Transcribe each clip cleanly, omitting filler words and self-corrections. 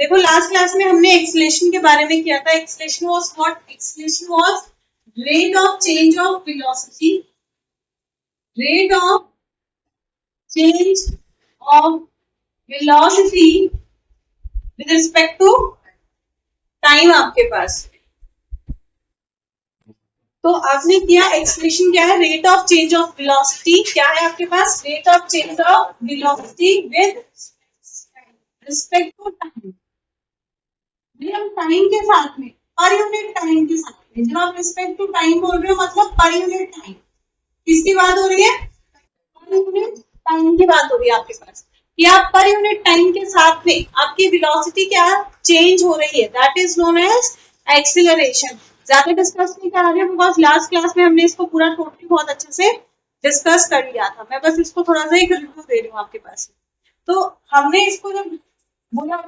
देखो last class में हमने एक्सेलरेशन के बारे में किया था। Acceleration was what? Acceleration was rate of change of velocity, rate of change of velocity with respect to time आपके पास। तो आपने किया एक्सप्रेशन क्या है? Rate of change of velocity क्या है आपके पास? Rate of change of velocity with respect to time. हम टाइम के साथ में, पर यूनिट टाइम के साथ में, जब आप रिस्पेक्ट टू टाइम बोल रहे हो मतलब पर यूनिट टाइम। किसकी बात हो रही है? पर यूनिट टाइम की बात हो रही है आपके पास कि आप पर यूनिट टाइम के साथ में आपकी वेलोसिटी क्या चेंज हो रही है, that is known as acceleration. ज्यादा डिस्कस नहीं कर रहे बिकॉज लास्ट क्लास में हमने इसको पूरा टोटली बहुत अच्छे से डिस्कस कर लिया था। मैं बस इसको थोड़ा सा एक रिव्यू दे रही हूँ आपके पास। तो हमने इसको जब बोला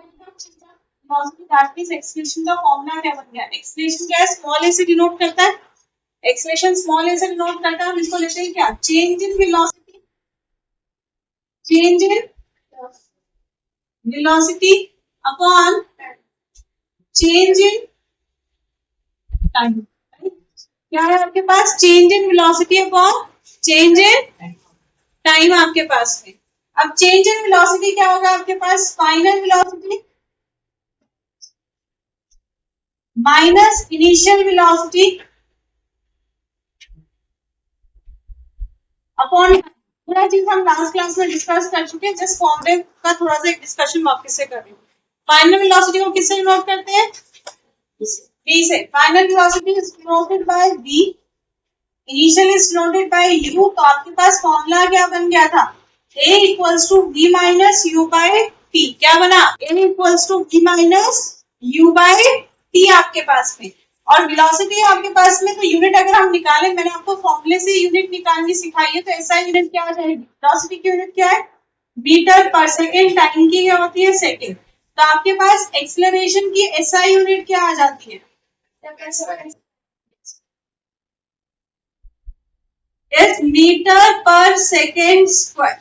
एक्सप्रेशन का फॉर्मूला क्या बन गया? एक्सप्रेशन क्या है? स्मॉल ए से डिनोट करता है, एक्सप्रेशन स्मॉल ए से डिनोट करता है। हम इसको लेते हैं क्या? Change in velocity, change in velocity upon change in time. क्या है आपके पास? Change in velocity upon change in time आपके पास है। अब चेंज इन वेलोसिटी क्या होगा आपके पास? Final velocity minus initial velocity upon, पूरा चीज हम लास्ट क्लास में डिस्कस कर चुके हैं। जस्ट फॉर्मूले का थोड़ा सा एक डिस्कशन वापस से कर रही हूँ। फाइनल वेलोसिटी को किससे डिनोट करते हैं? v से। Final velocity is denoted by v, initial is denoted by u। तो आपके पास फॉर्मूला क्या बन गया था? a equals to v minus u by t। क्या बना? a equals to v minus u by t आपके पास में। और वेलोसिटी आपके पास में, तो यूनिट अगर हम निकालें, मैंने आपको फॉर्मूले से यूनिट निकालनी सिखाई है, तो ऐसा यूनिट क्या आ जाएगी? वेलोसिटी की यूनिट क्या है? Metre per second. टाइम की क्या होती है? सेकेंड। तो आपके पास एक्सेलरेशन की एसआई यूनिट क्या आ जाती है? Metre per second square.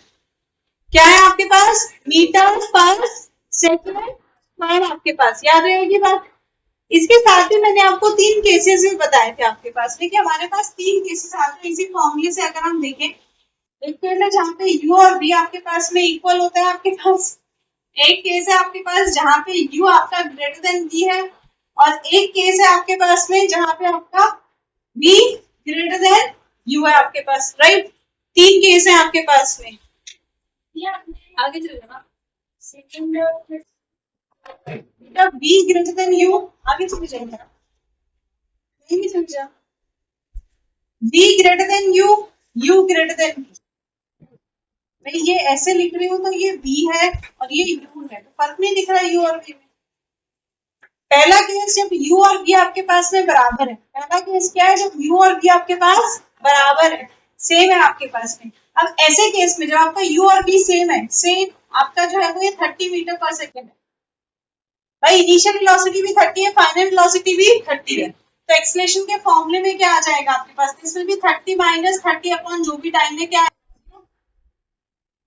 क्या है आपके पास? मीटर पर सेकेंड स्क्वायर आपके पास। याद रहेगी बात। इसके साथ ही मैंने आपको 3 केसेस भी बताए थे आपके पास। देखिए हमारे पास 3 केसेस आते हैं इसी फॉर्मूले से। अगर हम देखें, एक केस है जहाँ पे u और v आपके पास में इक्वल होता है आपके पास। एक केस है आपके पास जहाँ पे u आपका ग्रेटर देन v है, और एक केस है आपके पास में जहाँ पे आपका v ग्रेटर देन u है आपके पास। राइट, 3 केस है आपके पास में। आगे चलेगा जब v ग्रेटर देन u, आगे चले जाएंगे, नहीं समझा? v greater than u, u greater than v। मैं ये ऐसे लिख रही हूँ तो ये v है और ये u है, तो फर्क नहीं दिख रहा u और v में। पहला केस जब u और v आपके पास में बराबर है। पहला केस क्या है? जब u और v आपके पास बराबर है, सेम है आपके पास में। अब ऐसे केस में जब आपका u और v सेम है, सेम आपका जो है वो ये 30 मीटर पर सेकेंड है। भाई इनिशियल वेलोसिटी भी 30 है, फाइनल वेलोसिटी भी 30 है। तो एक्सेलरेशन के फॉर्मूले में क्या आ जाएगा आपके पास? This will be 30 minus 30 upon जो भी टाइम में क्या है।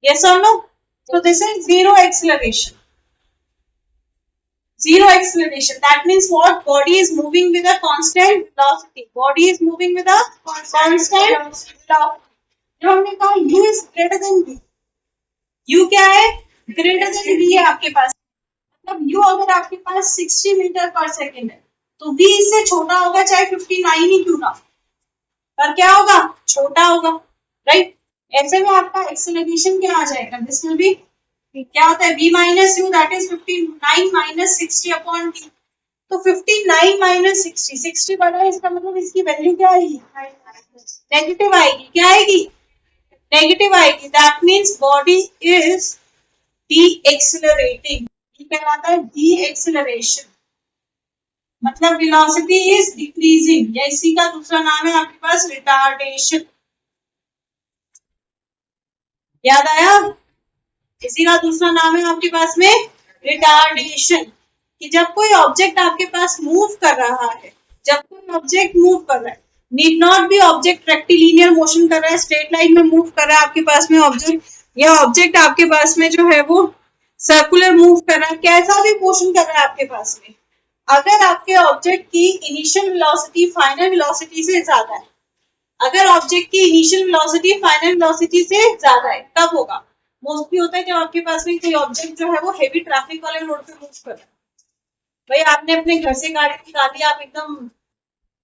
Yes or no? So this is zero acceleration. Zero acceleration. That means what? Body is moving with a constant velocity. Body is moving with a constant velocity. जो हमने कहा u is greater than v. u क्या है? Greater than v है आपके पास। मतलब u अगर आपके पास 60 मीटर पर सेकेंड है, तो v इससे छोटा होगा, चाहे 59 ही क्यों ना, पर क्या होगा? छोटा होगा। राइट, ऐसे में आपका एक्सेलरेशन क्या आ जाएगा? दिस विल बी, क्या होता है? v minus you, that is 59 minus 60 upon t। तो 59 माइनस 60, 60 बड़ा है, इसका मतलब इसकी वैल्यू क्या आएगी? नेगेटिव आएगी। क्या आएगी? नेगेटिव आएगी। That means body is decelerating. ये कहलाता है डीएक्सेलरेशन, मतलब वेलोसिटी इज डिक्रीजिंग, या इसी का दूसरा नाम है आपके पास रिटार्डेशन। याद आया? इसी का दूसरा नाम है आपके पास में रिटार्डेशन। कि जब कोई ऑब्जेक्ट आपके पास मूव कर रहा है, जब कोई ऑब्जेक्ट मूव कर रहा है, need not be object rectilinear motion कर रहा है, स्ट्रेट लाइन में मूव कर रहा है आपके पास में ऑब्जेक्ट, या ऑब्जेक्ट आपके पास में जो है वो सर्कुलर मूव कर रहा है, कैसा भी मोशन कर रहा है आपके पास में, अगर आपके ऑब्जेक्ट की इनिशियल वेलोसिटी फाइनल वेलोसिटी से ज्यादा है, अगर ऑब्जेक्ट की इनिशियल वेलोसिटी फाइनल वेलोसिटी से ज्यादा है, तब होगा। मोस्टली होता है जब आपके पास में कोई ऑब्जेक्ट जो है वो हेवी ट्रैफिक वाले रोड पे मूव कर रहा है। भाई आपने अपने घर से गाड़ी निकाली, आप एकदम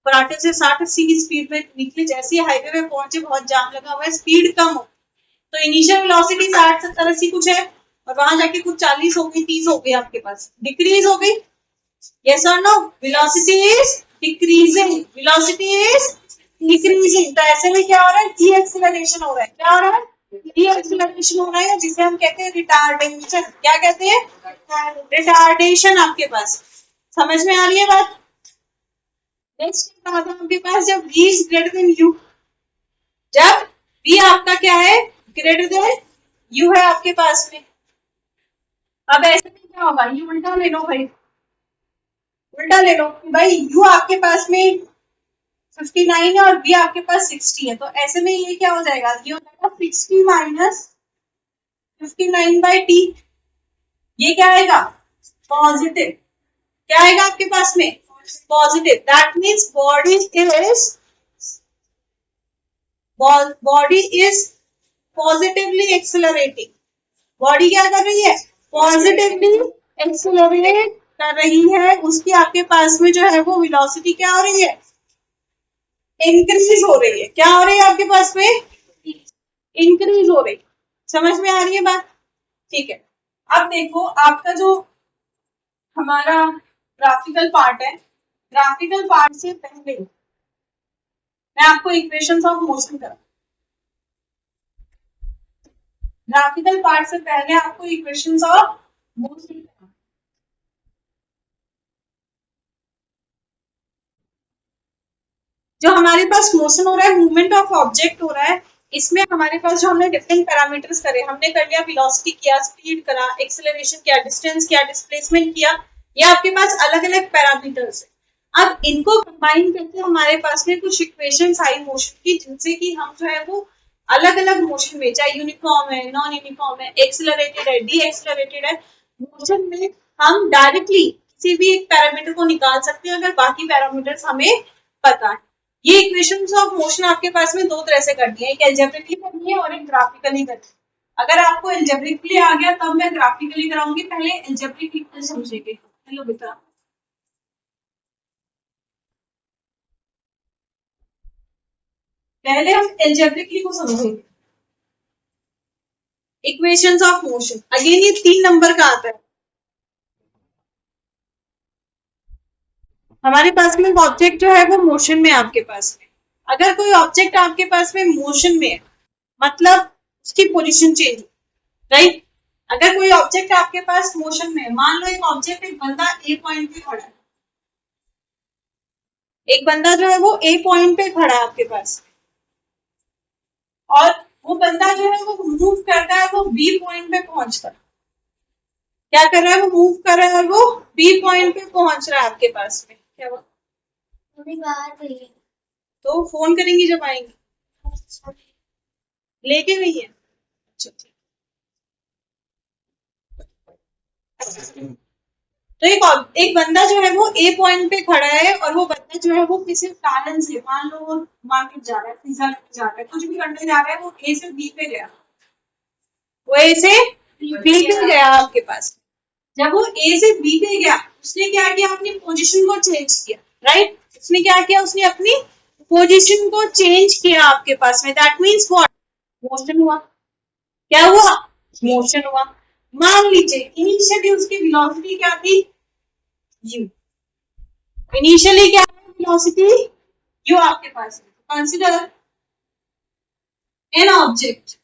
फटाटे से 60-80 की स्पीड में निकले, जैसे ही हाईवे पे पहुंचे, बहुत जाम लगा हुआ है, स्पीड कम हो, तो इनिशियल वेलोसिटी 60-70-80 कुछ है, और वहां जाके कुछ 40 हो गई, 30 हो गई, आपके पास डिक्रीज हो गई। यस और no? Velocity is decreasing, velocity is decreasing. तो ऐसे में क्या हो रहा है? डी एक्सेलरेशन हो रहा है। क्या हो रहा है? डी एक्सेलरेशन हो रहा है, जिसे हम कहते हैं रिटार्डेशन। क्या कहते हैं? रिटार्डेशन। आपके पास समझ में आ रही है बात? नेक्स्ट कहा था आपके पास, जब v is greater than u, जब v आपका क्या है? ग्रेटर देन u है आपके पास में। अब ऐसे में क्या होगा? u उल्टा ले लो भाई, उल्टा ले लो भाई, u आपके पास में 59 है और v आपके पास 60 है, तो ऐसे में ये क्या हो जाएगा? ये हो जाएगा 60 माइनस 59/t। ये क्या आएगा? पॉजिटिव। क्या आएगा आपके पास में? Positive. That means body is positively accelerating. Body क्या कर रही है? पॉजिटिवली एक्सेलरेट कर रही है। उसकी आपके पास में जो है वो वेलोसिटी क्या हो रही है? इंक्रीज हो रही है। क्या हो रही है आपके पास में? इंक्रीज हो रही। समझ में आ रही है बात? ठीक है। अब देखो, आपका जो हमारा ग्राफिकल पार्ट है, ग्राफिकल पार्ट से पहले मैं आपको इक्वेशंस ऑफ मोशन करा, ग्राफिकल पार्ट से पहले आपको इक्वेशंस ऑफ मोशन करा। जो हमारे पास मोशन हो रहा है, मूवमेंट ऑफ ऑब्जेक्ट हो रहा है, इसमें हमारे पास जो हमने डिफरेंट पैरामीटर्स करे, हमने कर लिया वेलोसिटी किया, स्पीड करा, एक्सेलरेशन किया, डिस्टेंस किया, डिस्प्लेसमेंट किया, ये आपके पास अलग अलग पैरामीटर्स है। अब इनको कंबाइन करके हमारे पास में कुछ इक्वेशंस आई मोशन की, जिनसे कि हम जो है वो अलग अलग मोशन में, चाहे यूनिफॉर्म है, नॉन यूनिफॉर्म है, एक्सेलरेटेड है, डी एक्सेलरेटेड है, मोशन में हम डायरेक्टली किसी भी एक पैरामीटर को निकाल सकते हैं, अगर बाकी पैरामीटर्स हमें पता है। ये इक्वेशंस ऑफ मोशन आपके पास में दो तरह से करनी है, एक एल्जेब्रिकली करनी है और एक ग्राफिकली करनी है। अगर आपको एल्जेब्रिकली आ गया तब मैं ग्राफिकली कराऊंगी, पहले एल्जेब्रिकली समझेंगे। हेलो बेटा, पहले हम एल्जेब्रिकली को समझेंगे। इक्वेशंस ऑफ मोशन, अगेन ये 3 नंबर का आता है। हमारे पास में ऑब्जेक्ट जो है वो मोशन में, आपके पास में अगर कोई ऑब्जेक्ट आपके पास में मोशन में है, मतलब उसकी पोजीशन चेंज, राइट? अगर कोई ऑब्जेक्ट आपके पास मोशन में है, मान लो एक ऑब्जेक्ट, एक बंदा ए पॉइंट पे खड़ा है, एक बंदा जो है वो ए पॉइंट पे खड़ा है आपके पास, और वो बंदा जो है वो मूव करता है, वो बी पॉइंट पे पहुंचता है। क्या कर रहा है? वो मूव कर रहा है और वो बी पॉइंट पे पहुंच रहा है आपके पास में। क्या वो तो फोन करेंगी जब आएंगी, लेके नहीं है? अच्छा ठीक। तो एक बंदा जो है वो ए पॉइंट पे खड़ा है, और वो बंदा जो है वो किसी कारण से, मान लो वो मार्केट जा रहा है, पिज्जा लेने जा रहा है, कुछ भी करने जा रहा है, वो ए से बी पे गया, वो ए से बी पे गया आपके पास। जब वो ए से बी पे गया, उसने क्या किया? अपनी पोजीशन को चेंज किया, राइट? उसने क्या किया? उसने अपनी पोजीशन को चेंज किया आपके पास में। That means what? मोशन हुआ। क्या हुआ? मोशन हुआ। मान लीजिए इनिशियली उसकी वेलोसिटी क्या थी? यू। इनिशियली क्या है वेलोसिटी? यू आपके पास है। Consider an object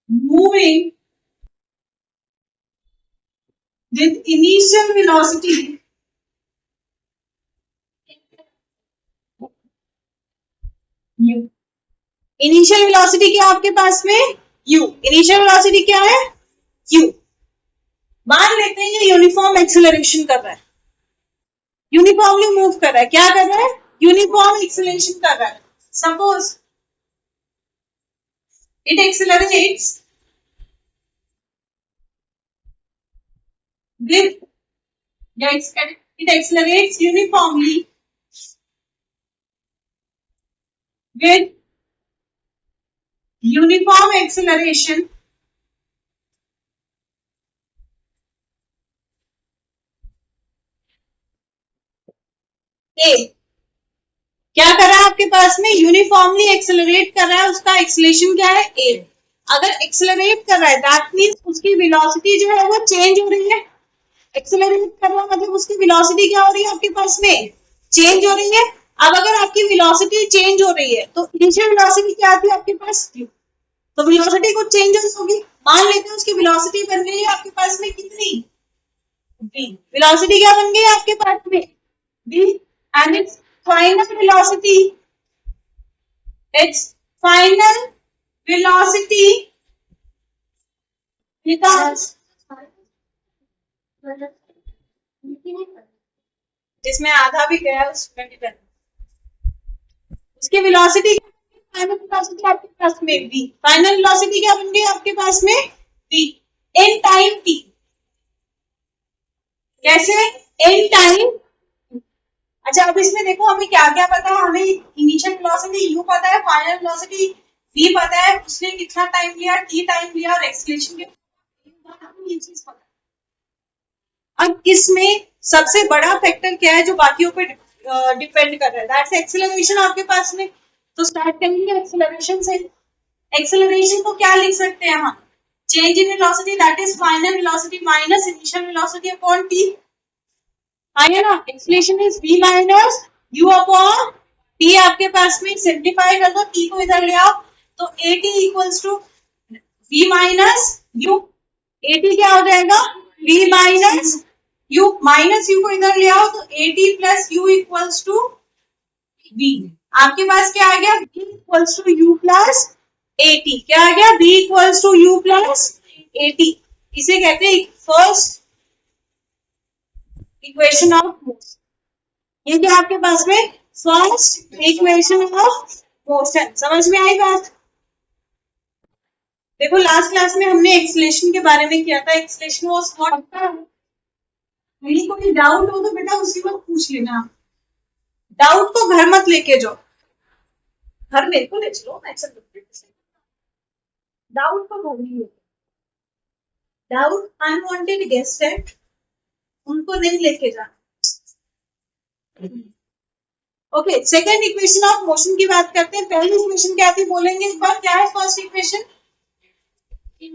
moving with initial velocity u। Initial velocity क्या आपके पास में? u। इनिशियल वेलोसिटी क्या है? u। मान लेते हैं ये यूनिफॉर्म एक्सेलरेशन कर रहा है, यूनिफॉर्मली मूव कर रहा है। क्या कर रहा है? यूनिफॉर्म एक्सेलरेशन कर रहा है। Suppose it accelerates with it accelerates uniformly with uniform acceleration A. क्या कर रहा है आपके पास में, यूनिफॉर्मली एक्सेलरेट कर रहा है, उसका एक्सेलरेशन क्या है A. अगर एक्सेलरेट कर रहा है दैट मींस उसकी वेलोसिटी जो है वो चेंज हो रही है। एक्सेलरेट कर रहा है मतलब उसकी वेलोसिटी क्या हो रही है आपके पास में, चेंज हो रही है। अब अगर आपकी वेलोसिटी चेंज हो रही है तो इनिशियल वेलोसिटी क्या आती है आपके पास, तो वेलोसिटी कुछ चेंजेस होगी। मान लेते हैं उसकी वेलोसिटी बन गई है आपके पास में कितनी, v। वेलोसिटी क्या बन गई है आपके पास में, v, and it's final velocity, it's final velocity निकाल, जिसमें आधा भी गया उसमें भी करना। उसकी वेलोसिटी, फाइनल वेलोसिटी आपके पास में v, फाइनल वेलोसिटी क्या बन गई आपके पास में v इन टाइम t। कैसे, इन टाइम। अच्छा अब इसमें देखो हमें क्या क्या पता है, हमें इनिशियल वेलोसिटी u पता है, फाइनल वेलोसिटी v पता है, उसने कितना टाइम लिया, t टाइम लिया, और एक्सेलरेशन के ये चीज पता है। अब इसमें सबसे बड़ा फैक्टर क्या है जो बाकियों पे डिपेंड कर रहा है, दैट्स एक्सेलरेशन आपके पास में। तो स्टार्ट करेंगे एक्सेलरेशन से। एक्सेलरेशन को क्या लिख सकते हैं हम, change in velocity that is final velocity minus initial velocity upon t, है ना। Acceleration is v minus u upon t। आपके पास में सिंप्लीफाई कर दो, t को इधर ले आओ तो at equals to v minus u। at क्या हो जाएगा, v minus u, minus u को इधर ले आओ तो at plus u equals to v। आपके पास क्या आ गया, v equals to u plus at। क्या आ गया, v equals to u plus at। इसे कहते हैं फर्स्ट इक्वेशन ऑफ मोशन। ये क्या आपके पास में, फर्स्ट इक्वेशन ऑफ मोशन। समझ में आई बात। देखो लास्ट क्लास में हमने एक्सेलरेशन के बारे में किया था, एक्सेलरेशन वाज व्हाट। यदि कोई डाउट हो तो बेटा उसी वक्त पूछ लेना, डाउट तो घर मत लेके जाओ, घर मेरे को ले चलो, मैं चल डाउट तो घर नहीं होता, डाउट अनवांटेड गेस्ट है उनको नहीं लेके जाना। Okay, second equation of motion की बात करते हैं। पहली इक्वेशन क्या थी बोलेंगे एक बार, क्या है first equation, v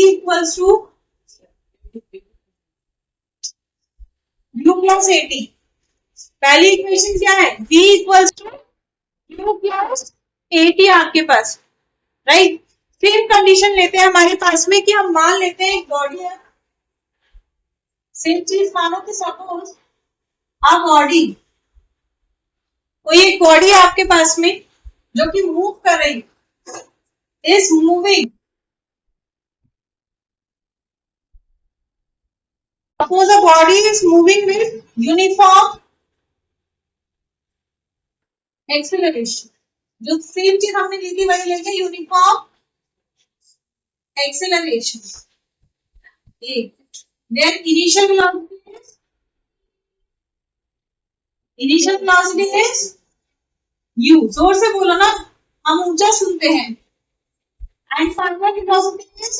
equals to u plus at। पहली इक्वेशन क्या है, v equals to u plus at आपके पास, राइट। सेम कंडीशन लेते हैं हमारे पास में कि हम मान लेते हैं एक बॉडी है, सेम चीज मानो कि सपोज आ बॉडी, कोई एक बॉडी है आपके पास में जो कि मूव कर रही, is moving, suppose a body is moving with uniform acceleration. जो सेम चीज हमने ली थी वही लेंगे, uniform acceleration. Then initial velocity is u, जोर से बोलो ना, हम ऊंचा सुनते हैं। And final velocity is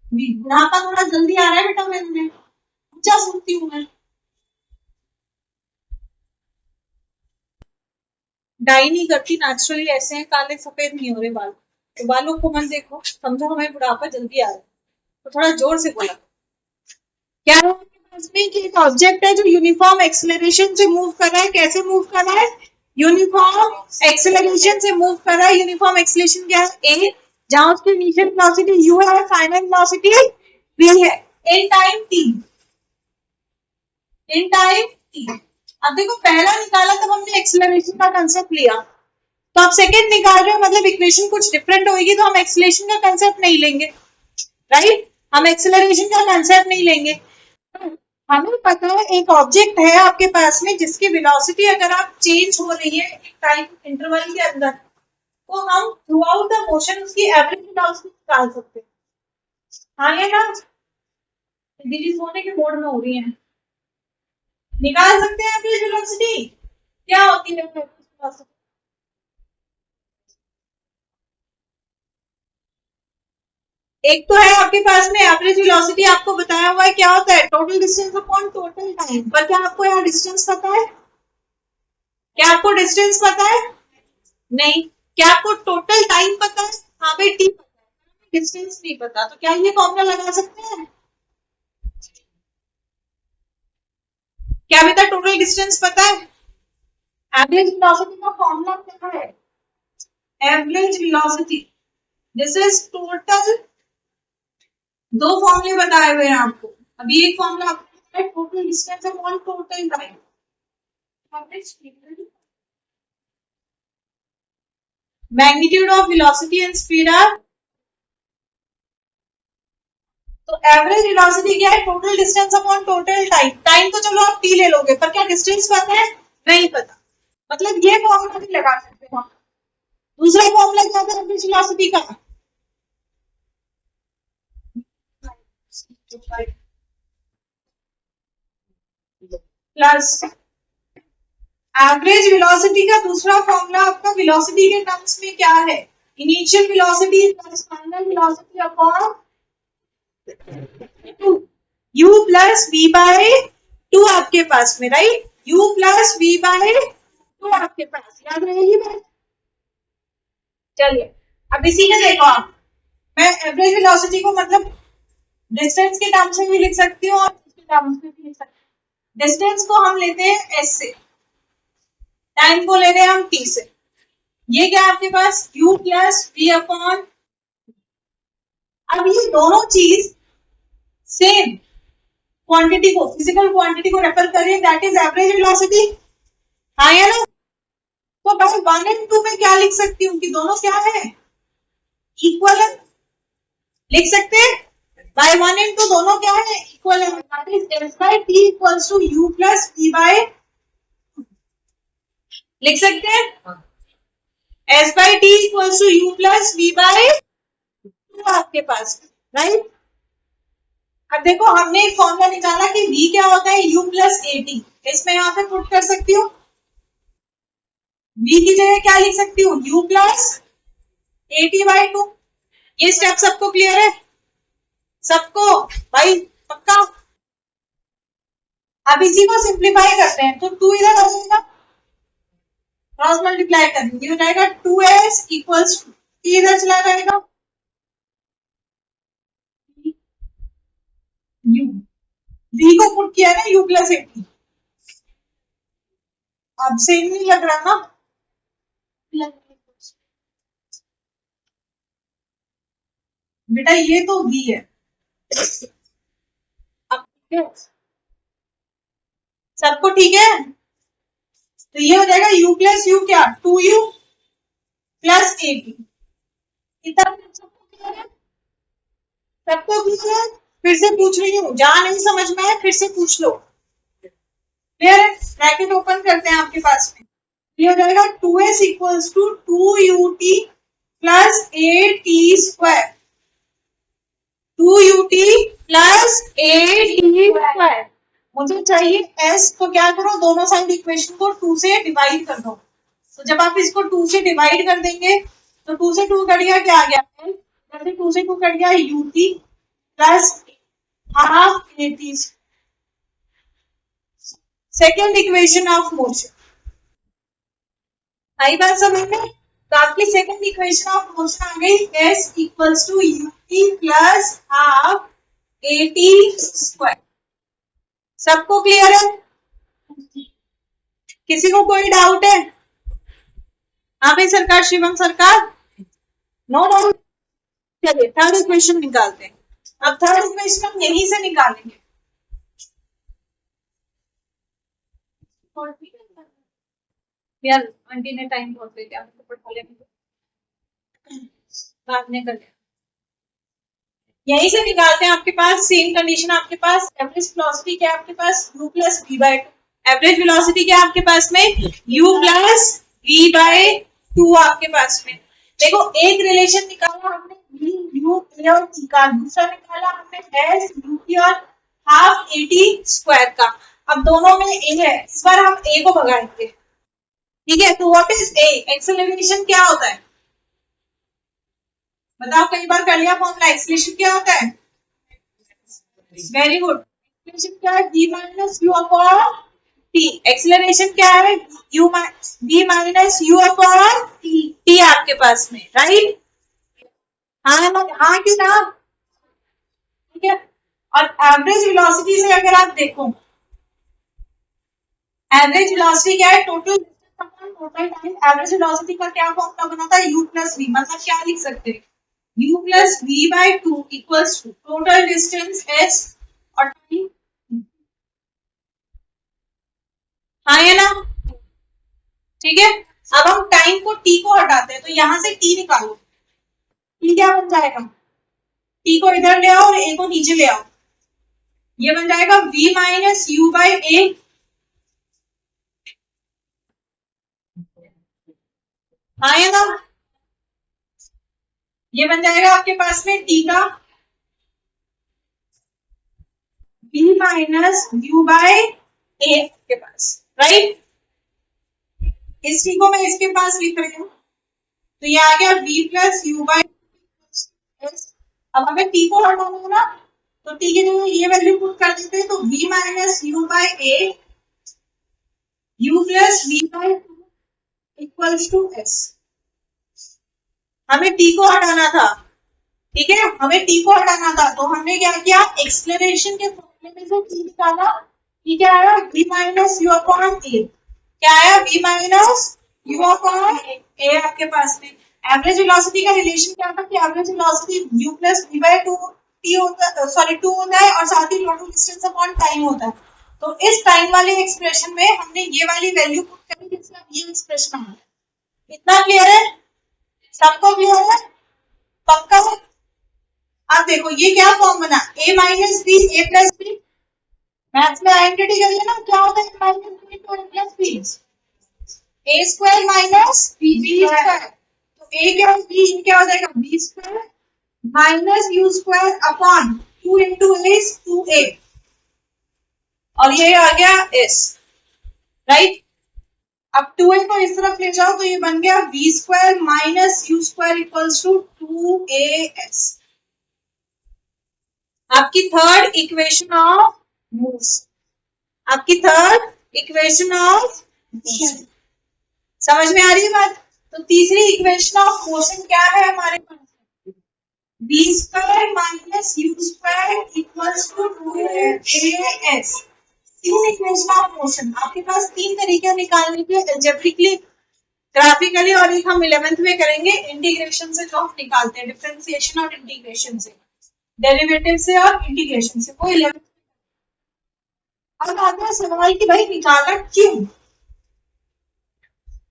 v। बुढ़ापा थोड़ा जल्दी आ रहा है बेटा, मैं ऊंचा सुनती हूँ मैं। डाई नहीं करती, नेचुरली ऐसे हैं, काले सफेद नहीं हो रहे बाल, तो बालों को मत देखो, समझो हमें बुढ़ापा जल्दी आ रहा है, तो थोड़ा जोर से बोला। क्या है आपके पास में कि एक ऑब्जेक्ट है जो यूनिफॉर्म एक्सेलरेशन से मूव कर रहा है। कैसे मूव कर रहा है, यूनिफॉर्म एक्सेलरेशन से मूव कर रहा है। यूनिफॉर्म एक्सेलरेशन क्या है, a, जहां उसकी इनिशियल वेलोसिटी u है, फाइनल वेलोसिटी v है, in time t, in time t। अब देखो पहला निकाला तब हमने एक्सेलरेशन का कंसेप्ट लिया, तो अब सेकंड निकाल रहे हो मतलब इक्वेशन कुछ डिफरेंट होगी, तो हम एक्सेलरेशन का कंसेप्ट नहीं लेंगे, राइट। हम एक्सेलरेशन का कंसेप्ट नहीं लेंगे। हमें पता है एक ऑब्जेक्ट है आपके पास में जिसकी वेलोसिटी अगर आप चेंज हो रही है एक टाइम इंटरवल के अंदर, तो हम थ्रू आउट द मोशन उसकी एवरेज वेलोसिटी निकाल सकते हैं। हाँ ये ना डिलीट होने के मोड में हो रही है। निकाल सकते हैं एवरेज वेलोसिटी क्या होती है? एवरेज वेलोसिटी एक तो है आपके पास में एवरेज वेलोसिटी, आपको बताया हुआ है क्या होता है, total distance upon total time. पर क्या आपको यहाँ डिस्टेंस पता है? क्या आपको डिस्टेंस पता है? नहीं। क्या आपको टोटल टाइम पता है? हाँ भाई टी पता है, डिस्टेंस नहीं पता। तो क्या ये फॉर्मूला लगा सकते हैं? क्या बेटा टोटल डिस्टेंस पता है? एवरेज वेलोसिटी का फॉर्मूला क्या है? Average velocity, this is total. दो फॉर्मूले बताए हुए हैं आपको। अभी एक फॉर्मूला आपको है total distance upon total time. Magnitude of velocity and speed are. तो एवरेज वेलोसिटी क्या है? Total distance upon total time. Time तो चलो आप टी ले लोगे, पर क्या डिस्टेंस पता है? नहीं पता। मतलब ये फॉर्मूला नहीं लगा सकते हम। दूसरा फॉर्मूला क्या था एवरेज वेलोसिटी का? प्लस एवरेज वेलोसिटी का दूसरा फॉर्मूला आपका वेलोसिटी के टर्म्स में क्या है? Initial velocity plus final velocity upon u plus v by 2 आपके पास में, right? u plus v by 2 आपके पास, याद रहेगी बात? चलिए अब इसी में देखो आप, मैं एवरेज वेलोसिटी को मतलब डिस्टेंस के टर्म्स में भी लिख सकती हूँ और इसके टर्म्स में भी लिख सकती हूँ। डिस्टेंस को हम लेते हैं s से, टाइम को ले रहे हैं हम t से। ये क्या आपके पास u प्लस v अपॉन, अब ये दोनों चीज सेम क्वांटिटी को, फिजिकल क्वांटिटी को रेफर कर रही है, दैट इज एवरेज वेलोसिटी। हाँ या ना? तो भाई 1 एंड 2 में क्या लिख सकती हूँ कि दोनों क्या है? इक्वल है। लिख सकते हैं बाय 1 एंड 2 दोनों क्या है? इक्वल है। That is s by t equals to u plus v by, लिख सकते हैं s by t equals to u plus v by 2 आपके पास, राइट? अब देखो हमने एक फॉर्मूला निकाला कि v क्या होता है, u प्लस at। इसमें यहाँ पे पुट कर सकती हूँ, v की जगह क्या लिख सकती हूँ, u प्लस at बाय 2। ये स्टेप सबको क्लियर है? सबको भाई पक्का? अब इसी को सिंप्लीफाई करते हैं, तो 2 इधर आ जाएगा, क्रॉस मल्टीप्लाई करेंगे हो जाएगा 2s इक्वल्स टू, इधर चला जाएगा u, v को पुट किया ना u प्लस 80। अब सेम नहीं लग रहा ना? बेटा ये तो v है। अब सबको ठीक है? तो ये हो जाएगा u प्लस u क्या, 2u प्लस 80। सबको क्लियर? फिर से पूछ रही हूँ, जहां नहीं समझ में है फिर से पूछ लो। क्लियर है? ब्रैकेट ओपन करते हैं आपके पास में, ये हो जाएगा 2s equals to 2ut plus 8t square, 2ut plus 8t square. मुझे चाहिए s, तो क्या करो दोनों साइड इक्वेशन को 2 से डिवाइड कर दो। तो जब आप इसको 2 से डिवाइड कर देंगे तो 2 से 2 कट गया, क्या आ गया? जैसे 2 से 2 कट गया ut plus half at, second equation of motion. आई बात समझ में? तो आपकी सेकेंड इक्वेशन ऑफ मोशन आ गई s equals to ut plus half at square. सबको क्लियर है? किसी को कोई डाउट है? हाँ भाई सरकार, शिवम सरकार, नो डाउट। चलिए थर्ड इक्वेशन निकालते हैं। अब थर्ड इक्वेशन हम यहीं से निकालेंगे। यार आंटी ने टाइम बहुत दे दिया, बाद में कर लिया। यहीं से निकालते हैं, आपके पास सेम कंडीशन, आपके पास एवरेज वेलोसिटी क्या है आपके पास, u plus v by 2। Average velocity क्या है आपके पास में, u प्लस v बाय 2 आपके पास में। देखो एक रिलेशन निकाला हमने v u ए और टी का, दूसरा निकाला हमने एस यू की और हाफ ए टी स्क्वायर का। अब दोनों में ए है, इस बार हम ए को भगाएंगे, ठीक है। तो व्हाट इज ए? एक्सेलरेशन क्या होता है बताओ, कई बार कर लिया फॉर्मूला। एक्सेलरेशन क्या होता है? Very good. एक्सेलरेशन क्या है? v minus you upon T. Acceleration क्या है? v minus you upon T आपके पास में, राइट? हाँ कि ना? ठीक है। और एवरेज वेलोसिटी से अगर आप देखो, एवरेज वेलोसिटी क्या है? Total total time. Average velocity का क्या फॉर्मूला बना था? u plus v. मतलब क्या लिख सकते हैं? u plus v by two equals to total distance s और टाइम। हाँ या ना? ठीक है। अब हम टाइम को t को हटाते हैं, तो यहां से t निकालो। t क्या बन जाएगा? t को इधर ले आओ और a को नीचे ले आओ। ये बन जाएगा v माइनस यू बाई ए। हाँ या ना? ये बन जाएगा आपके पास में t का v माइनस यू बाई ए के पास, राइट? इस t को मैं इसके पास लिख रही हूँ, तो ये आ गया v प्लस यू बाई। अब हमें t को हटाना है ना, तो t के जगह ये वैल्यू पुट कर देते हैं, तो v minus u by a u plus v by two equals to s। हमें t को हटाना था, ठीक है, हमें t को हटाना था, तो हमने क्या किया? एक्सेलरेशन के फॉर्मूले में से t निकाला। t क्या आया? v माइनस यू अपॉन ए। क्या आया? v माइनस यू अपॉन ए आपके पास में। एवरेज वेलोसिटी का रिलेशन क्या था कि average velocity u plus v by to T होता, सॉरी 2 होता है, और साथ ही टोटल डिस्टेंस अपॉन टाइम होता है। तो इस टाइम वाले एक्सप्रेशन में हमने ये वाली वैल्यू पुट करी, जिससे ये एक्सप्रेशन आ गया। इतना क्लियर है? सबको क्लियर है? पक्का है? अब देखो ये क्या फॉर्म बना? a minus B A plus B. Maths में आइडेंटिटी करिए ना, क्या होता है minus B to A plus B? A square minus B square. तो ए क्या, बी क्या हो जाएगा? B square minus you square upon two into S to A, और ये आ गया एस, राइट? अब 2a को इस तरफ ले जाओ, तो ये बन गया v square minus you square equals to 2as। आपकी थर्ड इक्वेशन ऑफ मोशन, आपकी थर्ड इक्वेशन ऑफ मोशन। समझ में आ रही है बात? तो तीसरी इक्वेशन ऑफ मोशन क्या है हमारे पास? v square minus you square equals to 2as। तीन इक्वेशन ऑफ मोशन। आपके पास तीन तरीके निकालने के, अलजेब्रिकली, ग्राफिकली, और एक हम 11th में करेंगे इंटीग्रेशन से, जो हम निकालते हैं डिफरेंशिएशन और इंटीग्रेशन से, डेरिवेटिव से और इंटीग्रेशन से, वो 11th। अब आता है सवाल कि भाई निकाला क्यों?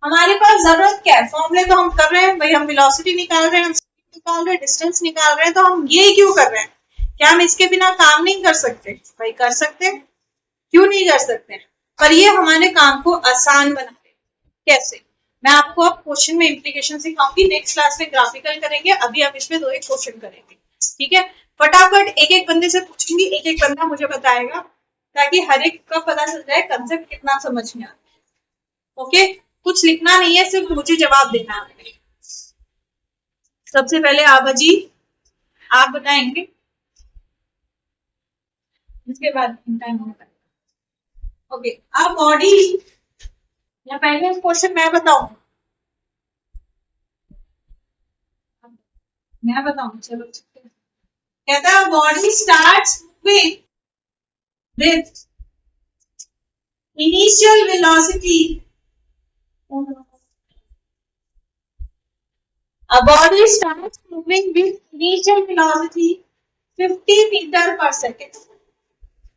हमारे पास जरूरत क्या है? फॉर्मूले तो हम कर रहे हैं भाई, हम वेलोसिटी निकाल रहे हैं, हम स्पीड निकाल रहे हैं, डिस्टेंस निकाल रहे हैं, तो हम ये क्यों कर रहे हैं? क्या हम इसके बिना काम नहीं कर सकते? भाई कर सकते हैं, क्यों नहीं कर सकते? पर ये हमारे काम को आसान बना दे। कैसे? मैं आपको अब क्वेश्चन में इंप्लीकेशन सिखाऊंगी, नेक्स्ट क्लास में ग्राफिकल करेंगे, अभी हम इसमें 2 एक क्वेश्चन करेंगे, ठीक है? फटाफट एक एक बंदे से पूछूंगी, एक एक बंदा मुझे बताएगा, ताकि हर एक का पता चल जाए कंसेप्ट कितना समझ में आता है। ओके, कुछ लिखना नहीं है, सिर्फ मुझे जवाब देना है। सबसे पहले आभा जी आप बताएंगे, इसके बाद टाइम होगा। ओके, अब बॉडी, या पहले क्वेश्चन मैं बताऊं? मैं बताऊं, चलो। कहता है body starts moving with initial velocity, a body starts moving with initial velocity 50 meter per second।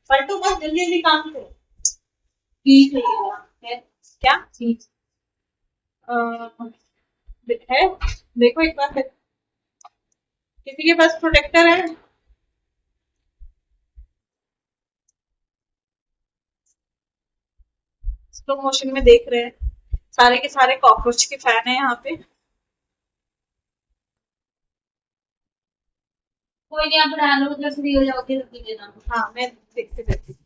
पलटो मत, जल्दी जल्दी काम करो। ठीक है क्या? ठीक है, देखो एक बार फिर, किसी के पास प्रोटेक्टर है? स्लो मोशन में देख रहे हैं, सारे के सारे कॉकरोच के फैन है यहाँ पे। कोई नहीं, आप पढ़ा लो, जब फ्री हो जाओगे तो लेना। हाँ मैं देखते रहती हूँ।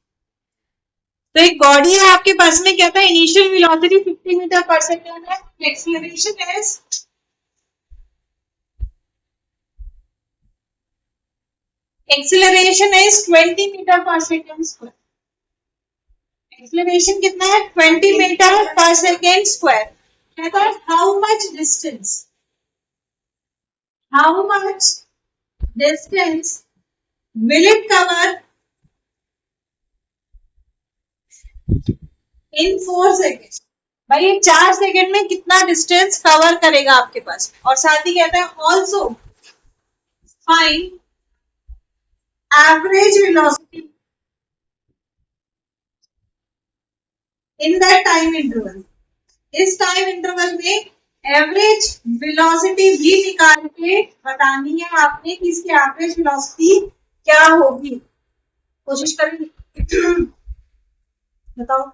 तो एक बॉडी है आपके पास में, क्या था, initial velocity 50 metre per second है, acceleration is acceleration is 20 metre per second square. Acceleration कितना है, 20 मीटर पर सेकेंड स्क्वायर। कहता है how much distance will it cover in 4 seconds। भाई ये 4 सेकेंड में कितना डिस्टेंस कवर करेगा आपके पास। और साथ ही कहता है also find average velocity in that time interval. इस टाइम इंटरवल में एवरेज वेलोसिटी भी निकाल के बतानी है आपने कि इसकी एवरेज वेलोसिटी क्या होगी। कोशिश करेंगे, बताओ।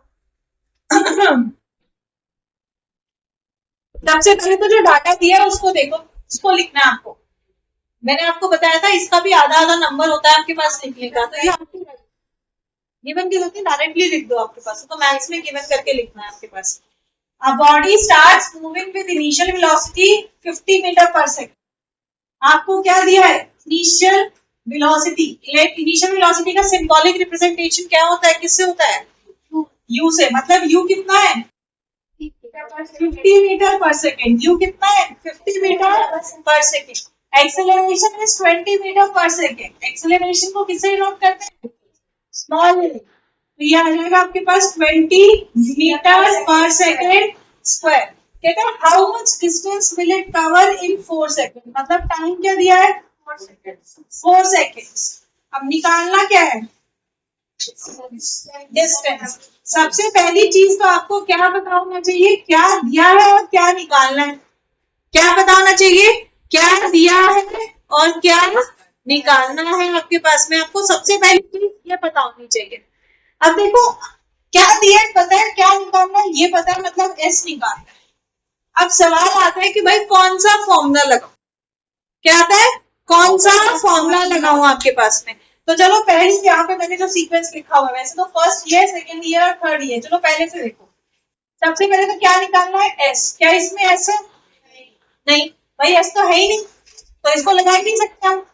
सबसे पहले तो जो डाटा दिया है उसको देखो, उसको लिखना है आपको। मैंने आपको बताया था इसका भी आधा आधा नंबर होता है आपके पास लिखने का, तो ये आपकी गिवन की होती है, डायरेक्टली लिख दो आपके पास, तो मैथ्स में गिवन करके लिखना है आपके पास। A body starts moving with initial velocity 50 metre per second. आपको क्या दिया है, इनिशियल वेलोसिटी। इनिशियल वेलोसिटी का सिंबॉलिक रिप्रेजेंटेशन क्या होता है, किससे होता है, u से। मतलब u कितना है, 50 मीटर पर सेकेंड। u कितना है, 50 metre per second. Acceleration is 20 metre per second. Acceleration को किससे डिनोट करते हैं, स्मॉल ए। तो ये आ जाएगा आपके पास 20 मीटर पर सेकेंड स्क्वायर। कहते हैं how much distance will it cover in 4 second. मतलब टाइम क्या दिया है, 4 सेकेंड्स। अब निकालना क्या है, डिस्टेंस। सबसे पहली चीज तो आपको क्या पता होना चाहिए, क्या दिया है और क्या निकालना है। क्या पता होना चाहिए, क्या दिया है और क्या निकालना है आपके पास में। आपको सबसे पहली चीज ये पता होनी चाहिए। अब देखो क्या दिया है पता है, क्या निकालना है ये पता है, मतलब एस निकालना है। अब सवाल आता है कि भाई कौन सा फॉर्मूला लगाऊं। क्या आता है, कौन सा फॉर्मूला लगाऊं आपके पास में। तो चलो पहले यहाँ पे मैंने जो सीक्वेंस लिखा हुआ है, वैसे तो फर्स्ट ये, सेकंड ये और थर्ड ये। चलो पहले से देखो। सबसे पहले तो क्या निकालना है, एस। क्या इसमें एस है, नहीं भाई एस तो है ही नहीं, तो इसको लगा ही नहीं सकते हम।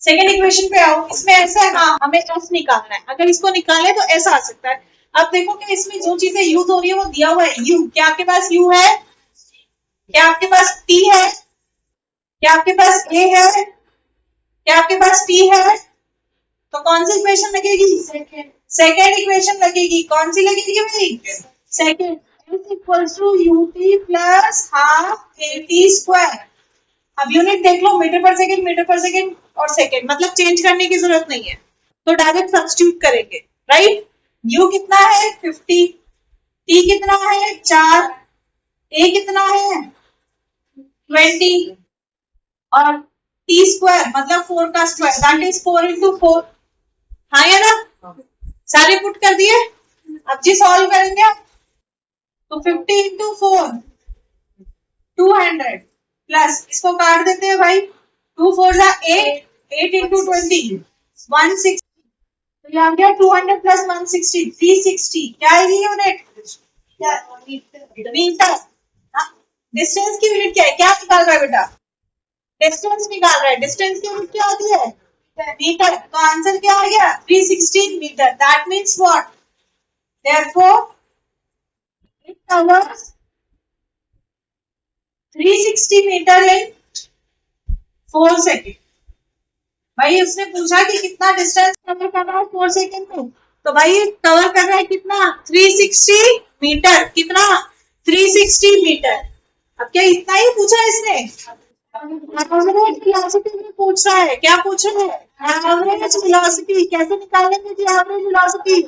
सेकेंड इक्वेशन पे आओ, इसमें ऐसा है, हाँ हमें एस निकालना है। अगर इसको निकाले तो ऐसा आ सकता है। अब देखो कि इसमें जो चीजें यूज हो रही है वो दिया हुआ है यू। क्या आपके पास यू है, क्या आपके पास टी है, क्या आपके पास ए है, क्या आपके पास टी है। तो कौन सी इक्वेशन लगेगी, सेकेंड इक्वेशन लगेगी। कौन सी लगेगी भाई, second. S equals to u t plus half a t square. अब यूनिट देख लो, मीटर पर सेकेंड और सेकेंड, मतलब चेंज करने की जरूरत नहीं है, तो डायरेक्ट सब्स्टिट्यूट करेंगे, राइट। यू कितना है 50, टी कितना है 4, ए कितना है 20 और टी स्क्वायर मतलब 4 का स्क्वायर, दैट इज 4 into 4। हाँ या ना, सारे पुट कर दिए। अब जी सॉल्व करेंगे आप, तो 50 into 4 200 प्लस इसको काट देते हैं भाई, 2 4 8, 8 into 20 160। तो ये आ गया 200 प्लस 160 360। क्या आएगी यूनिट, मीटर। डिस्टेंस की यूनिट क्या है, क्या निकाल रहा है बेटा, डिस्टेंस निकाल रहा है। डिस्टेंस की यूनिट क्या होती है, मीटर। तो आंसर क्या आ गया 360 metre. That means what, therefore it covers 360 metre in 4 second. भाई उसने पूछा कि कितना डिस्टेंस कवर कर रहा है 4 सेकेंड में, तो भाई कवर कर रहा है कितना 360 मीटर। कितना 360 मीटर। अब क्या इतना ही पूछा इसने, एवरेज वेलोसिटी में पूछ रहा है। क्या पूछ रहा है, एवरेज वेलोसिटी। कैसे निकालेंगे जी average velocity,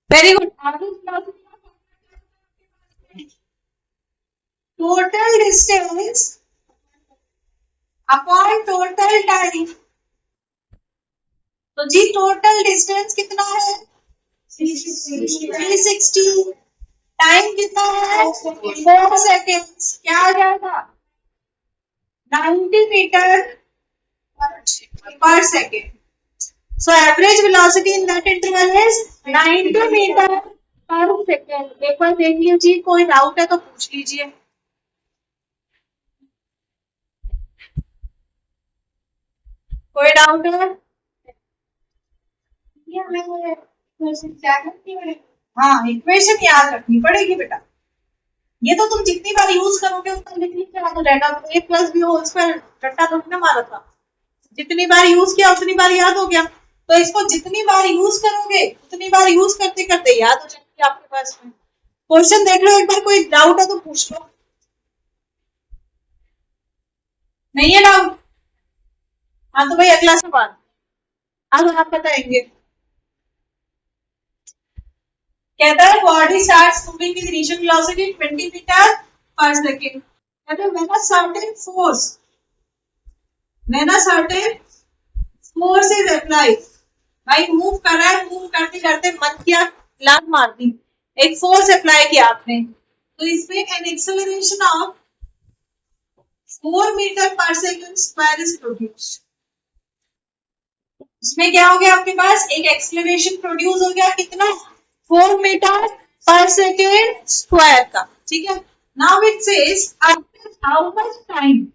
very good. Average velocity total distance upon total time. तो जी टोटल डिस्टेंस कितना है 360, टाइम कितना है 4 सेकेंड्स। क्या आ जाएगा, 90 meter per second. So average velocity in that interval is 90 meter per second. एक बार देख लीजिए, कोई डाउट है तो पूछ लीजिए. कोई डाउट है? हाँ, इक्वेशन याद रखनी पड़ेगी बेटा. ये तो तुम जितनी बार यूज करोगे उतना लिख लिख के याद हो जाएगा. ए प्लस बी होल स्क्वायर रट्टा थोड़ी ना मारा था. जितनी बार यूज किया उतनी बार याद हो गया. तो इसको जितनी बार यूज करोगे उतनी बार यूज करते करते याद हो जाएगी आपके पास में. क्वेश्चन देख लो एक बार, कोई डाउट है तो पूछ लो. नहीं है डाउट? हाँ तो भाई अगला सवाल अब आप बताएंगे. कहता है body starts moving with initial velocity 20 metre per second. कहता है when a certain force is applied. भाई मूव कर रहा है, मूव करते करते मन किया लात मार दी, एक फोर्स अप्लाई किया आपने, तो इसमें an acceleration of 4 metre per second square is produced. इसमें क्या हो गया आपके पास, एक एक्सेलरेशन प्रोड्यूस हो गया, कितना, 4 मीटर पर सेकेंड स्क्वायर का. ठीक है. Now it says after how much time,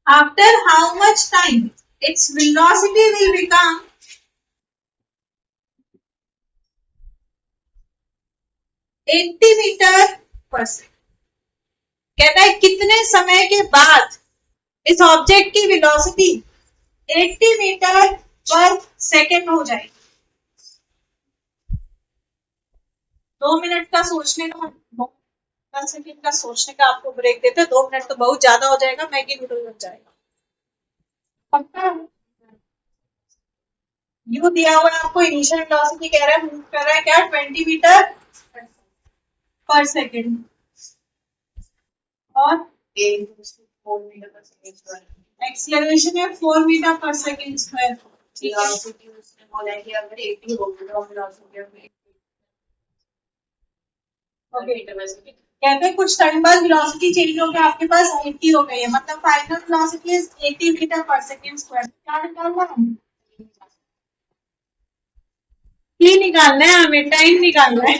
after how much time its velocity will become 80 metre per second. कहता है कितने समय के बाद इस ऑब्जेक्ट की वेलोसिटी 80 मीटर पर सेकेंड हो जाएगी. 2 मिनट का सोचने का, 10 सेकेंड का सोचने का आपको ब्रेक देते हैं. 2 मिनट तो बहुत ज्यादा हो जाएगा, मैगी नूडल बन जाएगा. पक्का यू दिया हुआ है आपको, इनिशियल वेलोसिटी कह रहा है, मूव कर रहा है क्या, 20 मीटर पर सेकेंड, और एक्सेलरेशन है 4 मीटर पर सेकेंड स्क्वायर. ठीक है. कहते हैं कुछ टाइम बाद वेलोसिटी चेंज हो गया, आपके पास 80 हो गई है, मतलब final velocity is 80 metre per second square. क्या निकालना है? ही निकालना है हमें, टाइम निकालना है.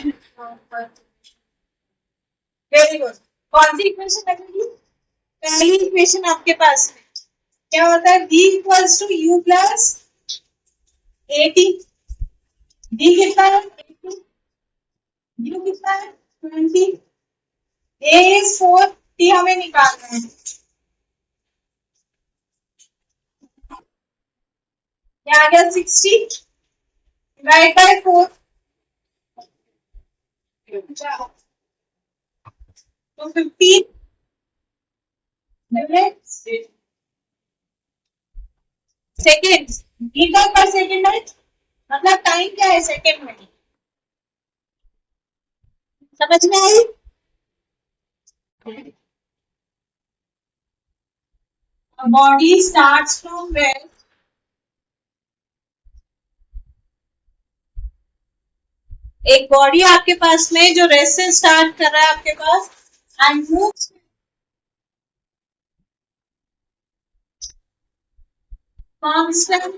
Very good. कौन सी इक्वेशन लगेगी? पहली इक्वेशन आपके पास में क्या होता है, d equals to u plus 80. d कितना है 80, u कितना है 20, a is 4, t हमें निकालना है. क्या आ गया 60 डिवाइड बाय 4, तो 15 सेकेंड. मीटर पर सेकेंड है, मतलब टाइम क्या है सेकेंड में. समझ में आई? बॉडी स्टार्ट्स फ्रॉम वेयर, एक बॉडी आपके पास में जो रेस्ट से स्टार्ट कर रहा है आपके पास, and moves constant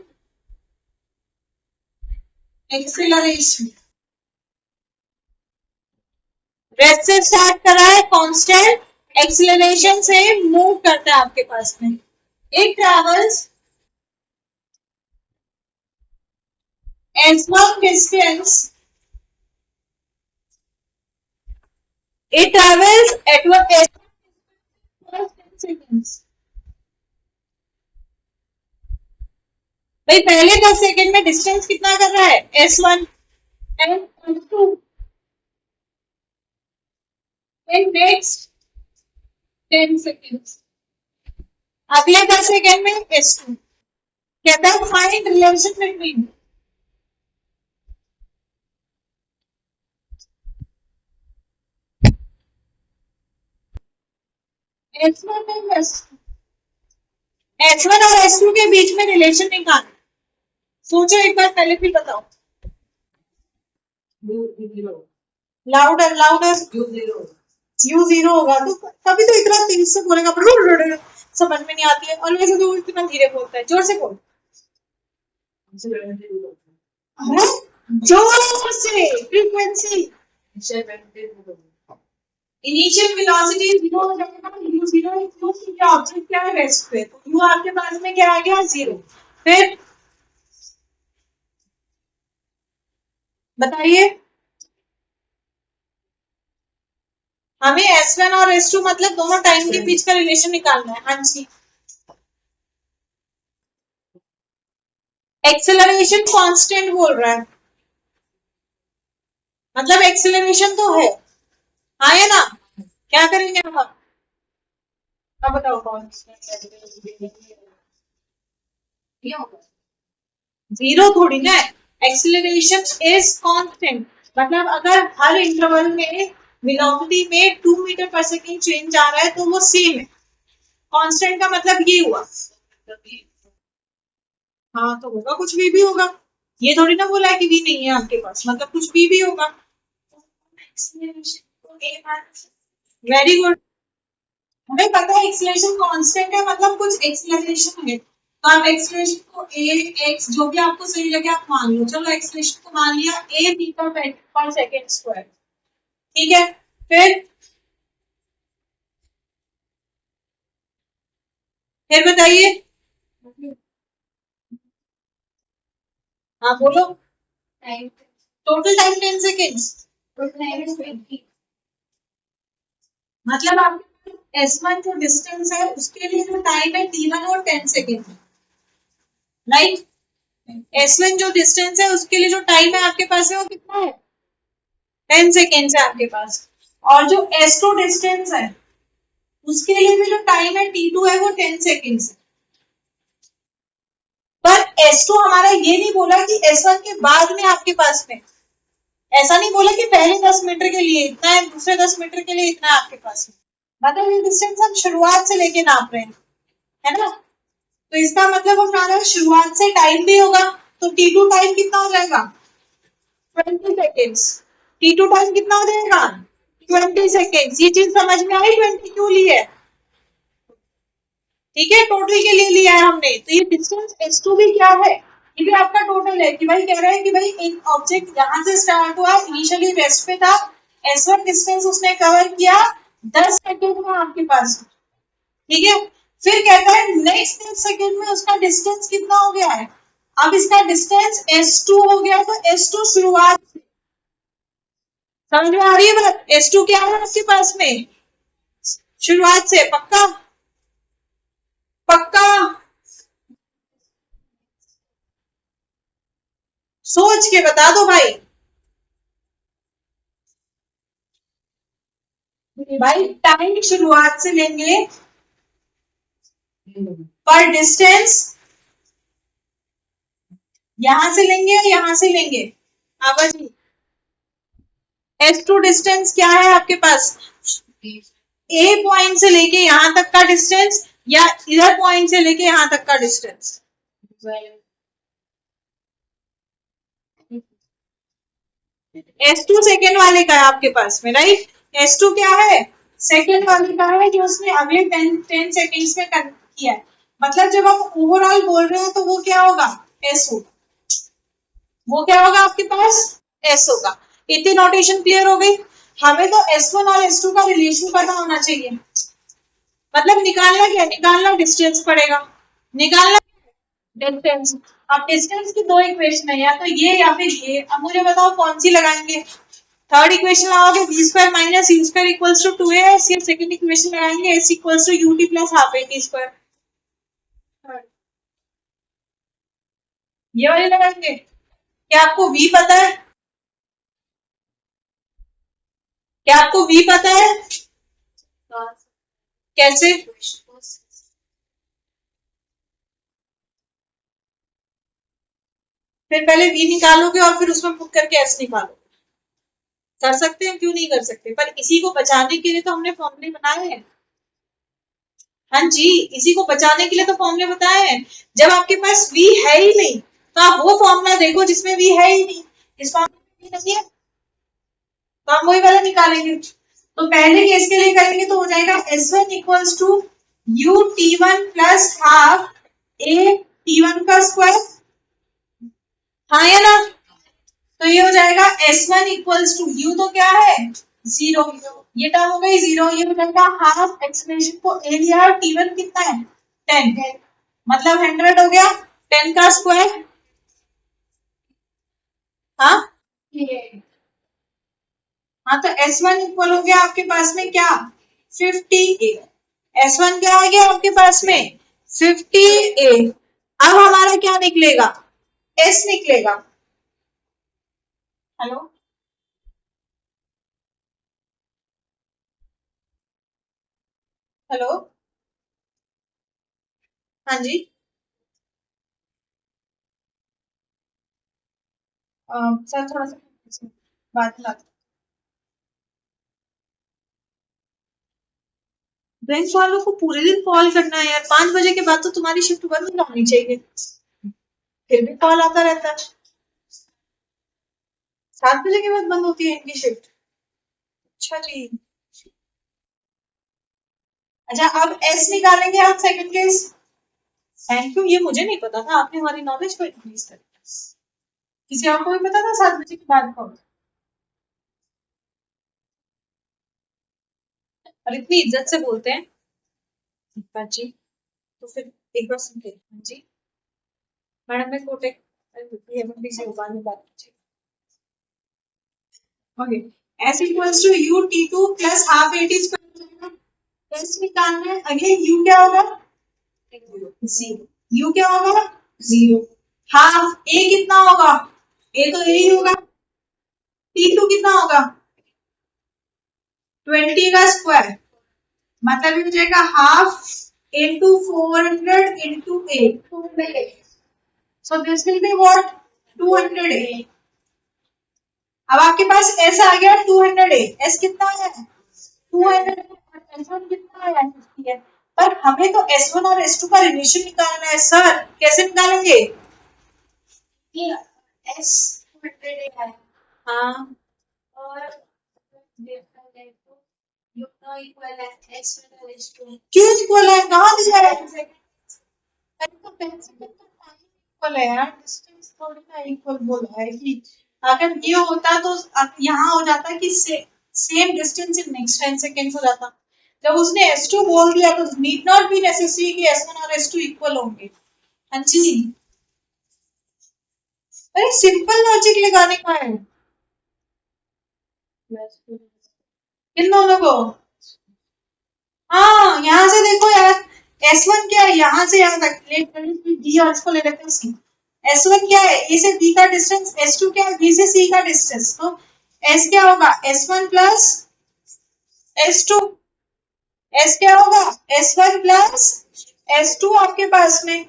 acceleration. Rest से स्टार्ट कर रहा है, कांस्टेंट एक्सेलरेशन से मूव करता है आपके पास में. It travels s1 distance, it travels at 1 10 seconds. भाई पहले 10 सेकेंड में डिस्टेंस कितना कर रहा है, s1 and s2. in next 10 seconds, अगले 10 सेकेंड में s2. कहता है find relation between s1 and s2. s1 और s2 के बीच में रिलेशन निकालना. सोचो एक बार, पहले फिर बताओ. Louder louder. u जीरो होगा तो तभी तो इतना तेज से बोलेगा, समझ में नहीं आती है। और वैसे तो इतना धीरे बोलता है, जोर से बोल। हाँ? जोर से, फ्रीक्वेंसी। इनिशियल वेलोसिटी जीरो हो जाएगा, u जीरो क्योंकि क्या ऑब्जेक्ट क्या है, रेस्ट पे, तो u आपके पास में क्या आ गया, जीरो। फिर बताइए, हमें S1 और S2 मतलब दोनों टाइम के बीच का रिलेशन निकालना है। हाँ जी, एक्सेलरेशन कांस्टेंट बोल रहा है, मतलब एक्सेलरेशन तो है, हाँ है ना। क्या करेंगे हम अब बताओ कौन। जीरो थोड़ी ना, एक्सेलरेशन इज कांस्टेंट, मतलब अगर हर इंटरवल में वेलोसिटी में 2 मीटर पर सेकेंड चेंज आ रहा है तो वो सेम है। कांस्टेंट का मतलब ये हुआ। हाँ तो होगा, कुछ भी होगा, ये थोड़ी ना बोला है कि भी नहीं है आपके पास, मतलब कुछ भी होगा। वेरी गुड, हमें पता है एक्सेलरेशन कांस्टेंट है, मतलब कुछ एक्सेलरेशन है, तो आप एक्सेलरेशन को ए एक्स जो भी आपको सही लगे आप मान लो। चलो एक्सेलरेशन को मान लिया ए मीटर पर सेकेंड स्क्वायर, ठीक है। फिर बताइए, हाँ बोलो। टोटल टाइम 10 सेकेंड्स, मतलब आपके S1 जो डिस्टेंस है उसके लिए जो टाइम है T1 और 10 सेकेंड, राइट। S1 जो डिस्टेंस है उसके लिए जो टाइम है आपके पास है वो कितना है, 10 सेकेंड है आपके पास। और जो S2 डिस्टेंस है उसके लिए भी जो टाइम है T2 है वो 10 सेकेंड है। पर S2 हमारा ये नहीं बोला कि S1 के बाद में आपके पास में, ऐसा नहीं बोला कि पहले 10 मीटर के लिए इतना है, दूसरे 10 मीटर के लिए इतना है आपके पास में, मतलब ये डिस्टेंस हम शुरुआत से लेके नाप रहे हैं, है ना। तो इसका मतलब हमारा शुरुआत से टाइम भी होगा, तो T2 टाइम कितना हो जाएगा, 20 सेकेंड्स। T2 टाइम कितना हो जाएगा, 20 सेकेंड्स। ये चीज समझ में आई, 20 क्यों ली है, ठीक है, टोटल के लिए लिया है हमने। तो ये डिस्टेंस S2 भी क्या है, ये भी आपका टोटल है, कि भाई कह रहा है कि भाई एक ऑब्जेक्ट जहां से स्टार्ट हुआ, इनिशियली रेस्ट पे था, S1 डिस्टेंस उसने कवर किया 10 सेकेंड में आपके पास, ठीक है। फिर कहता है नेक्स्ट 10 सेकेंड में उसका डिस्टेंस कितना हो गया है, अब इसका डिस्टेंस S2 हो गया, तो S2 शुरुआत, समझ में आ रही है बात, S2 क्या है आपके पास में, शुरुआत से, पक्का पक्का, सोच के बता दो भाई। भाई टाइम शुरुआत से लेंगे पर डिस्टेंस यहां से लेंगे या यहां से लेंगे, आवाज। S2 डिस्टेंस क्या है आपके पास, ए पॉइंट से लेके यहां तक का डिस्टेंस, या इधर पॉइंट से लेके यहां तक का डिस्टेंस, S2 सेकेंड वाले का है आपके पास में, राइट। S2 क्या है, सेकेंड वाले का है, जो उसने अगले 10 सेकेंड्स में किया है। मतलब जब हम ओवरऑल बोल रहे हैं तो वो क्या होगा, S होगा, वो क्या होगा आपके पास, S होगा। इतनी नोटेशन क्लियर हो गई। हमें तो S1 और S2 का रिलेशन पता होना चाहिए, मतलब निकालना क्या, निकालना डिस्टेंस पड़ेगा, निकालना डिस्टेंस। अब डिस्टेंस की दो इक्वेशन है, या तो ये या फिर ये। अब मुझे बताओ कौन सी लगाएंगे, थर्ड इक्वेशन लगाओगे v square minus u square equals to 2as, या सेकंड इक्वेशन लगाएंगे s equals to ut plus half at square, ये वाली लगाएंगे। क्या आपको v पता है, क्या आपको v पता है, कैसे, फिर पहले v निकालोगे और फिर उसमें पुट करके s निकालोगे, कर सकते हैं, क्यों नहीं कर सकते। पर इसी को बचाने के लिए तो हमने फॉर्मूले बनाए हैं, हाँ जी, इसी को बचाने के लिए तो फॉर्मूले बताए हैं। जब आपके पास v है ही नहीं तो आप वो फॉर्मूला देखो जिसमें v है ही नहीं, इस फॉर्मूले में नहीं है तो हम वही वाला निकालेंगे। तो पहले केस के लिए करेंगे तो हो जाएगा S1 equals to U T1 plus half A T1 का स्क्वायर, हाँ या ना। तो ये हो जाएगा S1 इक्वल्स टू U तो क्या है 0, ये टर्म हो गई 0, ये हो जाएगा हाफ एक्सप्रेशन को A लिया और T1 कितना है 10, मतलब 100 हो गया 10 का स्क्वायर, हाँ हाँ। तो S1 इक्वल हो गया आपके पास में क्या 50A, S1 क्या आ गया आपके पास में 50A। अब हमारा क्या निकलेगा S निकलेगा। हेलो हेलो, हाँ जी, सर थोड़ा सा बात ला। बैंक वालों को पूरे दिन कॉल करना है यार, 5 बजे के बाद तो तुम्हारी शिफ्ट बंद नहीं होनी चाहिए, फिर भी कॉल आता रहता है। 7 बजे के बाद बंद होती है इनकी शिफ्ट, अच्छा जी। अच्छा अब एस निकालेंगे आप सेकंड केस। थैंक यू, ये मुझे नहीं पता था, आपने हमारी नॉलेज को इंक्रीज कर दिया। किसी और को भी पता था 7 बजे के बाद कॉल, और इतनी इज्जत से बोलते हैं जी। तो फिर एक बार सुन के हाँ जी मैडम मैं कोटे बिजी हो बाद में बात कीजिए। Okay, s equals to u t2 plus half a t square, s निकालना है। अगेन u क्या होगा 0, u क्या होगा 0, हाफ a कितना होगा a तो यही होगा, t2 कितना होगा 20 का स्क्वायर, मतलब ये हो जाएगा half into 400 into 8, so this will be what 200A। अब आपके पास S आ गया 200A, S कितना है 200, S1 कितना है 50 है, पर हमें तो S1 और S2 का रिलेशन निकालना है सर, कैसे निकालेंगे S 200A है, हाँ और क्यों इक्वल है, कहाँ दिया है इक्वल है यार, डिस्टेंस थोड़ी ना इक्वल बोला है कि अगर ये होता तो यहाँ हो जाता कि same distance in next 10 seconds हो जाता। जब उसने S2 बोल दिया तो नीड नॉट बी नेसेसरी कि S1 और S2 इक्वल होंगे। हाँ जी, अरे सिंपल लॉजिक लगाने का है इन दोनों को। हाँ यहाँ से देखो यार, S1 क्या है यहाँ से यहाँ तक डी और इसको ले लेते हैं सी। S1 क्या है ए से बी का डिस्टेंस, S2 क्या है बी से सी का डिस्टेंस, तो S क्या होगा S1 प्लस S2, S क्या होगा S1 प्लस S2 आपके पास में।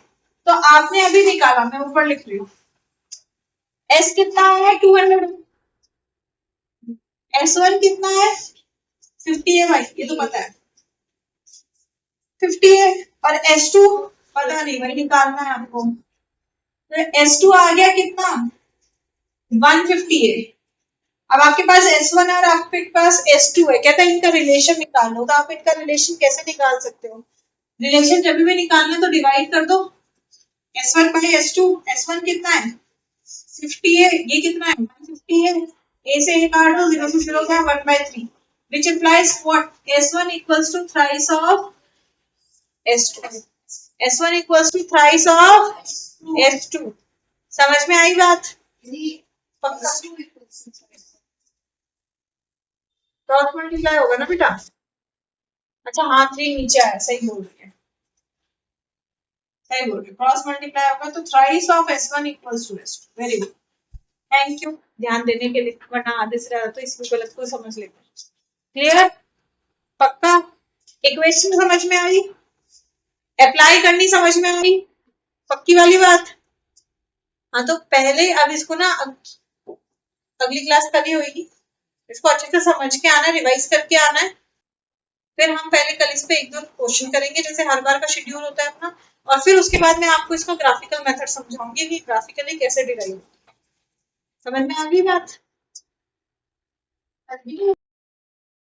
तो आपने अभी निकाला, मैं ऊपर लिख रही हूँ, S कितना है 200, S1 कितना है 50 है भाई, ये तो पता है 50 है, और S2 पता नहीं भाई निकालना है आपको। तो S2 आ गया कितना 150 है। अब आपके पास S1 है और आपके पास S2 है, कहता है इनका रिलेशन निकाल लो, तो आप इनका रिलेशन कैसे निकाल सकते हो, रिलेशन जब भी निकालना तो डिवाइड कर दो S1 बाई S2, S1 कितना है 50 है, ये कितना है 150 है, a से a काट दो 0 से 0 क्या 1/3, which implies what S1 equals to thrice of S2, S1 equals to thrice of S2। समझ में आई बात, पक्का क्रॉस मल्टीप्लाई होगा ना बेटा, अच्छा हाँ 3 नीचे आया, सही बोल रही है, सही बोल रही है, क्रॉस मल्टीप्लाई होगा तो thrice of S1 equals to S2। Very good, thank you ध्यान देने के लिए, वरना आधे से ज्यादा तो इसमें गलत को समझ लेते। क्लियर, पक्का, इक्वेशन समझ में आई, अप्लाई करनी समझ में आई, पक्की वाली बात। हाँ तो पहले अब इसको ना अगली क्लास कभी होगी, इसको अच्छे से समझ के आना, रिवाइज करके आना है, फिर हम पहले कल इस पे 1-2 क्वेश्चन करेंगे जैसे हर बार का शेड्यूल होता है अपना, और फिर उसके बाद मैं आपको इसका ग्राफिकल मेथड समझाऊंगी कि ग्राफिकली कैसे डिराइव, समझ में आ गई बात।